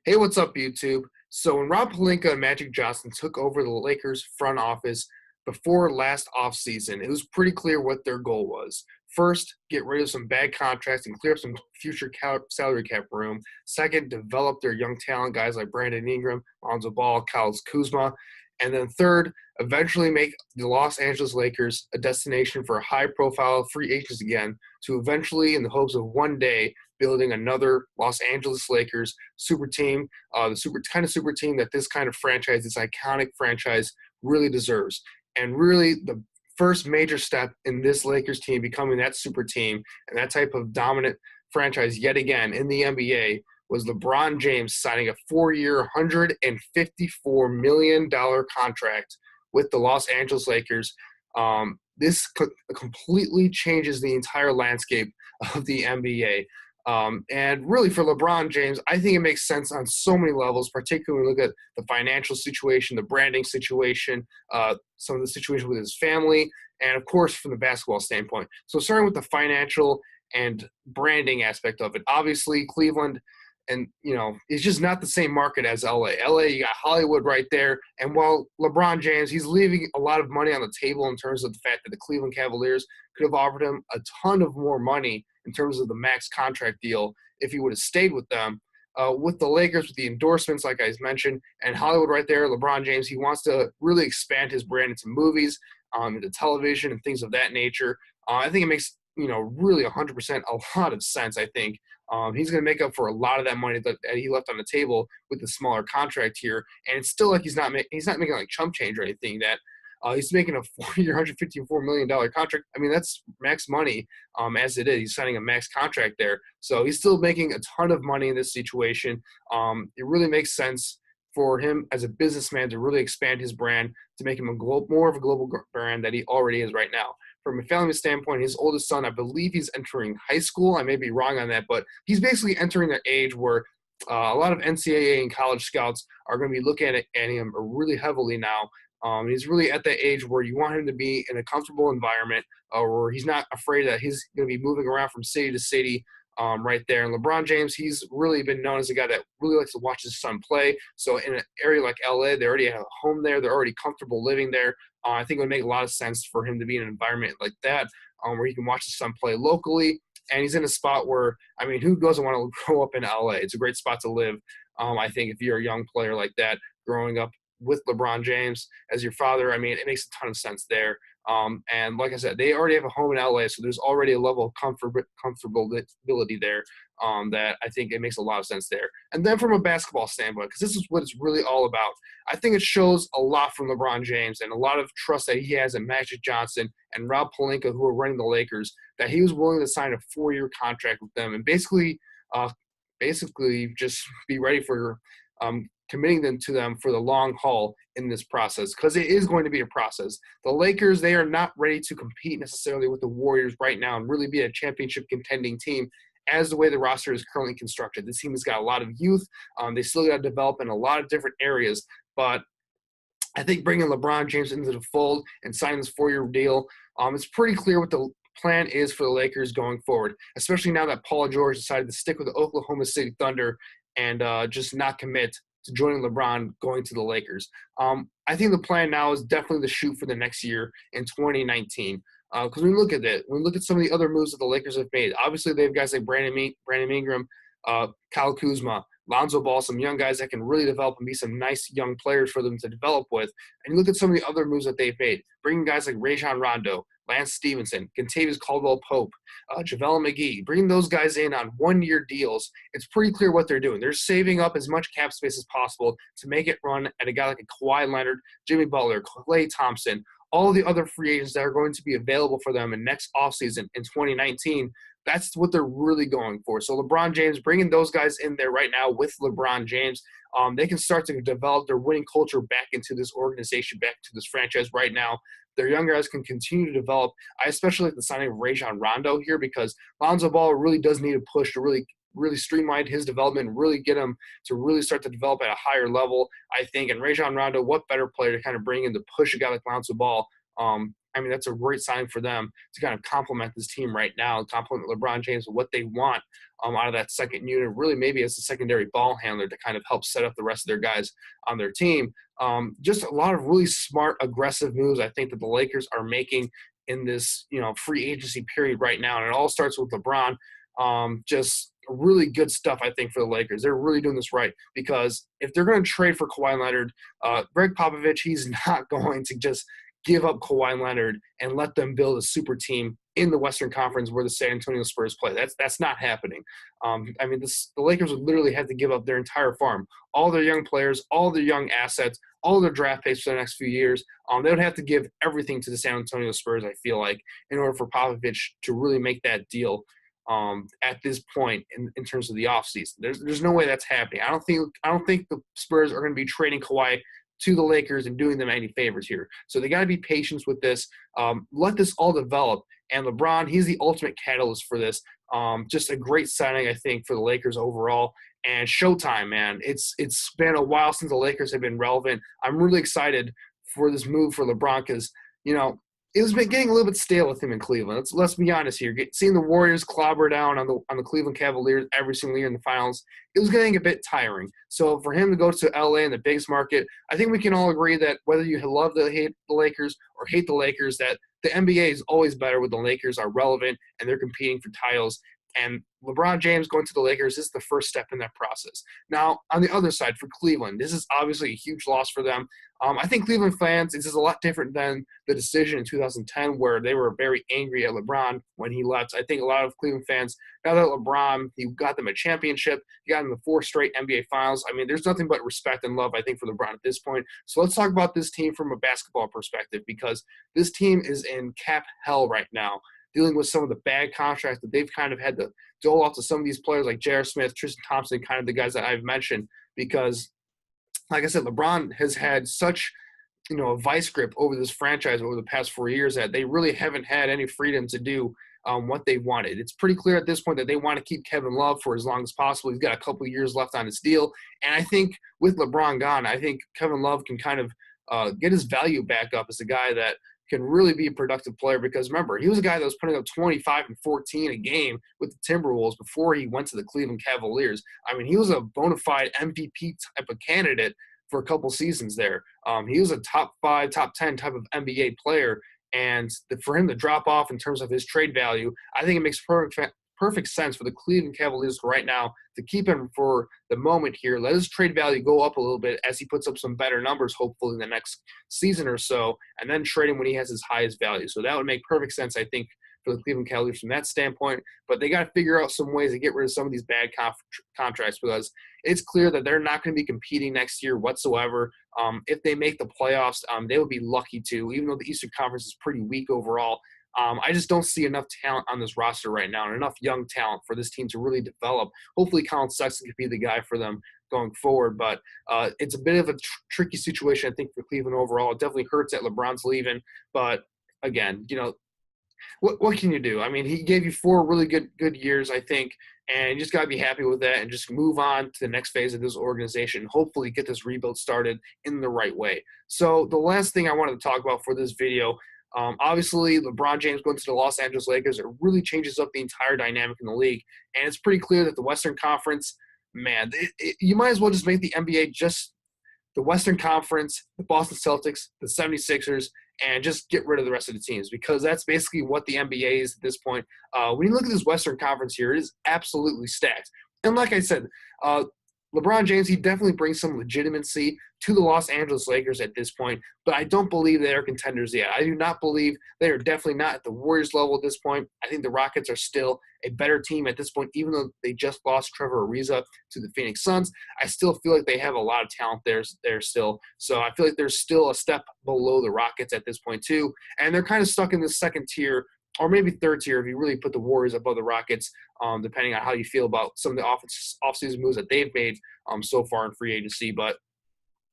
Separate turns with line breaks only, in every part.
Hey, what's up, YouTube? So when Rob Pelinka and Magic Johnson took over the Lakers front office before last offseason, it was pretty clear what their goal was. First, get rid of some bad contracts and clear up some future salary cap room. Second, develop their young talent, guys like Brandon Ingram, Lonzo Ball, Kyle Kuzma. And then third, eventually make the Los Angeles Lakers a destination for high-profile free agents again to eventually, in the hopes of one day, building another Los Angeles Lakers super team, the super team that this kind of franchise, this iconic franchise, really deserves. And really, the first major step in this Lakers team becoming that super team and that type of dominant franchise yet again in the NBA was LeBron James signing a 4-year, $154 million contract with the Los Angeles Lakers. This completely changes the entire landscape of the NBA. And really, for LeBron James, I think it makes sense on so many levels, particularly when we look at the financial situation, the branding situation, some of the situation with his family, and of course, from the basketball standpoint. So, starting with the financial and branding aspect of it, obviously, Cleveland and it's just not the same market as LA. LA, you got Hollywood right there. And while LeBron James, he's leaving a lot of money on the table in terms of the fact that the Cleveland Cavaliers could have offered him a ton of more money in terms of the max contract deal if he would have stayed with them. With the Lakers, with the endorsements, like I mentioned, and Hollywood right there, LeBron James, he wants to really expand his brand into movies, into television, and things of that nature. I think it makes really 100% a lot of sense. I think he's going to make up for a lot of that money that he left on the table with the smaller contract here, and it's still like he's not making like chump change or anything. That he's making a 4-year, $154 million contract. I mean, that's max money as it is. He's signing a max contract there, so he's still making a ton of money in this situation. It really makes sense for him as a businessman to really expand his brand to make him more of a global brand that he already is right now. From a family standpoint, his oldest son, I believe he's entering high school. I may be wrong on that, but he's basically entering that age where a lot of NCAA and college scouts are going to be looking at him really heavily now. He's really at that age where you want him to be in a comfortable environment where he's not afraid that he's going to be moving around from city to city right there. And LeBron James, he's really been known as a guy that really likes to watch his son play. So in an area like LA, they already have a home there. They're already comfortable living there. I think it would make a lot of sense for him to be in an environment like that where he can watch his son play locally. And he's in a spot where, I mean, who doesn't want to grow up in LA? It's a great spot to live. I think if you're a young player like that, growing up with LeBron James as your father, I mean, it makes a ton of sense there. And like I said, they already have a home in LA, so there's already a level of comfortability there that I think it makes a lot of sense there. And then from a basketball standpoint, because this is what it's really all about, I think it shows a lot from LeBron James and a lot of trust that he has in Magic Johnson and Rob Pelinka, who are running the Lakers, that he was willing to sign a 4-year contract with them and basically just be ready for committing them to them for the long haul in this process, because it is going to be a process. The Lakers, they are not ready to compete necessarily with the Warriors right now and really be a championship contending team as the way the roster is currently constructed. This team has got a lot of youth. They still got to develop in a lot of different areas, but I think bringing LeBron James into the fold and signing this 4-year deal, it's pretty clear what the plan is for the Lakers going forward, especially now that Paul George decided to stick with the Oklahoma City Thunder and just not commit to joining LeBron going to the Lakers. I think the plan now is definitely to shoot for the next year in 2019. Because when we look at it, when we look at some of the other moves that the Lakers have made, obviously they have guys like Brandon Ingram, Kyle Kuzma, Lonzo Ball, some young guys that can really develop and be some nice young players for them to develop with. And you look at some of the other moves that they've made, bringing guys like Rajon Rondo, Lance Stevenson, Kentavious Caldwell-Pope, JaVale McGee, bringing those guys in on 1-year deals. It's pretty clear what they're doing. They're saving up as much cap space as possible to make it run at a guy like a Kawhi Leonard, Jimmy Butler, Klay Thompson, all the other free agents that are going to be available for them in next offseason in 2019. That's what they're really going for. So LeBron James, bringing those guys in there right now with LeBron James, they can start to develop their winning culture back into this organization, back to this franchise right now. Their young guys can continue to develop. I especially like the signing of Rajon Rondo here because Lonzo Ball really does need a push to really streamline his development and really get him to really start to develop at a higher level, I think. And Rajon Rondo, what better player to kind of bring in to push a guy like Lonzo Ball? I mean, that's a great sign for them to kind of complement this team right now, complement LeBron James with what they want out of that second unit, really maybe as a secondary ball handler to kind of help set up the rest of their guys on their team. Just a lot of really smart, aggressive moves I think that the Lakers are making in this, free agency period right now. And it all starts with LeBron. Just really good stuff, I think, for the Lakers. They're really doing this right because if they're going to trade for Kawhi Leonard, Greg Popovich, he's not going to just give up Kawhi Leonard and let them build a super team in the Western Conference where the San Antonio Spurs play. That's not happening. The Lakers would literally have to give up their entire farm, all their young players, all their young assets, all their draft picks for the next few years. They would have to give everything to the San Antonio Spurs, I feel like, in order for Popovich to really make that deal at this point in terms of the offseason. There's no way that's happening. I don't think the Spurs are going to be trading Kawhi to the Lakers and doing them any favors here. So they got to be patient with this. Let this all develop. And LeBron, he's the ultimate catalyst for this. Just a great signing, I think, for the Lakers overall. And Showtime, man. It's been a while since the Lakers have been relevant. I'm really excited for this move for LeBron because, it was been getting a little bit stale with him in Cleveland. Let's be honest here. Seeing the Warriors clobber down on the Cleveland Cavaliers every single year in the finals, it was getting a bit tiring. So for him to go to LA in the biggest market, I think we can all agree that whether you love to hate the Lakers or hate the Lakers, that the NBA is always better when the Lakers are relevant and they're competing for titles. And LeBron James going to the Lakers is the first step in that process. Now, on the other side, for Cleveland, this is obviously a huge loss for them. I think Cleveland fans, this is a lot different than the decision in 2010 where they were very angry at LeBron when he left. I think a lot of Cleveland fans, now that LeBron, he got them a championship, he got them the 4 straight NBA finals. I mean, there's nothing but respect and love, I think, for LeBron at this point. So let's talk about this team from a basketball perspective because this team is in cap hell right now, dealing with some of the bad contracts that they've kind of had to dole out to some of these players like J.R. Smith, Tristan Thompson, kind of the guys that I've mentioned because, like I said, LeBron has had such, a vice grip over this franchise over the past 4 years that they really haven't had any freedom to do what they wanted. It's pretty clear at this point that they want to keep Kevin Love for as long as possible. He's got a couple of years left on his deal. And I think with LeBron gone, I think Kevin Love can kind of get his value back up as a guy that can really be a productive player because, remember, he was a guy that was putting up 25 and 14 a game with the Timberwolves before he went to the Cleveland Cavaliers. I mean, he was a bona fide MVP type of candidate for a couple seasons there. He was a top 5, top 10 type of NBA player, and for him to drop off in terms of his trade value, I think it makes perfect sense for the Cleveland Cavaliers right now to keep him for the moment here. Let his trade value go up a little bit as he puts up some better numbers, hopefully, in the next season or so, and then trade him when he has his highest value. So that would make perfect sense, I think, for the Cleveland Cavaliers from that standpoint. But they got to figure out some ways to get rid of some of these bad contracts because it's clear that they're not going to be competing next year whatsoever. If they make the playoffs, they would be lucky to, even though the Eastern Conference is pretty weak overall. I just don't see enough talent on this roster right now and enough young talent for this team to really develop. Hopefully Colin Sexton could be the guy for them going forward, but it's a bit of a tricky situation, I think, for Cleveland overall. It definitely hurts that LeBron's leaving, but again, what can you do? I mean, he gave you 4 really good years, I think, and you just got to be happy with that and just move on to the next phase of this organization. Hopefully get this rebuild started in the right way. So the last thing I wanted to talk about for this video, obviously, LeBron James going to the Los Angeles Lakers, it really changes up the entire dynamic in the league. And it's pretty clear that the Western Conference, man, you might as well just make the NBA just the Western Conference, the Boston Celtics, the 76ers, and just get rid of the rest of the teams because that's basically what the NBA is at this point. When you look at this Western Conference here, it is absolutely stacked. And like I said, LeBron James, he definitely brings some legitimacy to the Los Angeles Lakers at this point, but I don't believe they are contenders yet. I do not believe they are definitely not at the Warriors level at this point. I think the Rockets are still a better team at this point, even though they just lost Trevor Ariza to the Phoenix Suns. I still feel like they have a lot of talent there still. So I feel like they're still a step below the Rockets at this point too, and they're kind of stuck in the second tier or maybe third tier if you really put the Warriors above the Rockets, depending on how you feel about some of the offseason moves that they've made so far in free agency. But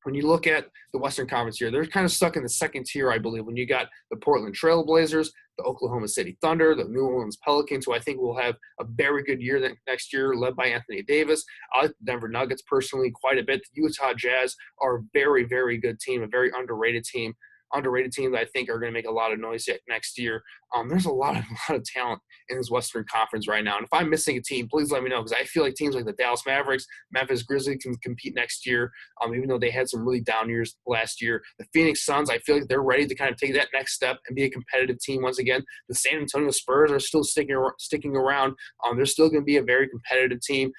when you look at the Western Conference here, they're kind of stuck in the second tier, I believe, when you got the Portland Trail Blazers, the Oklahoma City Thunder, the New Orleans Pelicans, who I think will have a very good year next year, led by Anthony Davis. I like the Denver Nuggets personally quite a bit. The Utah Jazz are a very, very good team, a very underrated team. underrated teams I think are going to make a lot of noise yet next year. There's a lot of talent in this Western Conference right now. And if I'm missing a team, please let me know, because I feel like teams like the Dallas Mavericks, Memphis Grizzlies can compete next year, even though they had some really down years last year. The Phoenix Suns, I feel like they're ready to kind of take that next step and be a competitive team once again. The San Antonio Spurs are still sticking around. They're still going to be a very competitive team,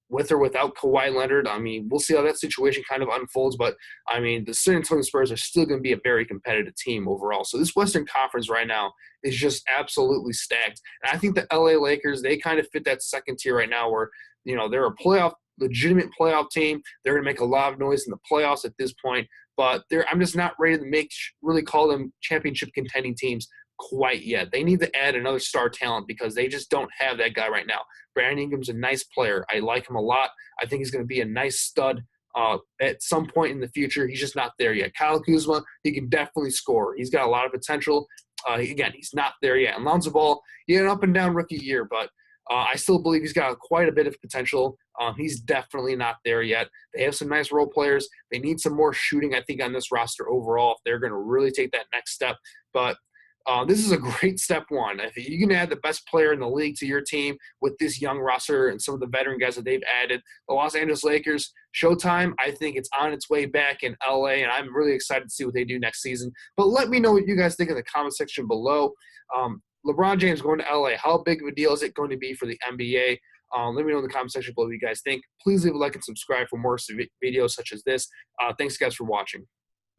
with or without Kawhi Leonard. I mean, we'll see how that situation kind of unfolds, but I mean, the San Antonio Spurs are still going to be a very competitive team overall. So this Western Conference right now is just absolutely stacked. And I think the LA Lakers, they kind of fit that second tier right now where, they're a legitimate playoff team. They're going to make a lot of noise in the playoffs at this point, but I'm just not ready to really call them championship contending teams quite yet. They need to add another star talent because they just don't have that guy right now. Brandon Ingram's a nice player. I like him a lot. I think he's going to be a nice stud at some point in the future. He's just not there yet. Kyle Kuzma, he can definitely score. He's got a lot of potential. Again, he's not there yet. And Lonzo Ball, he had an up and down rookie year, but I still believe he's got quite a bit of potential. He's definitely not there yet. They have some nice role players. They need some more shooting, I think, on this roster overall if they're going to really take that next step. But this is a great step one. If you can add the best player in the league to your team with this young roster and some of the veteran guys that they've added, the Los Angeles Lakers, Showtime, I think it's on its way back in LA, and I'm really excited to see what they do next season. But let me know what you guys think in the comment section below. LeBron James going to LA, how big of a deal is it going to be for the NBA? Let me know in the comment section below what you guys think. Please leave a like and subscribe for more videos such as this. Thanks, guys, for watching.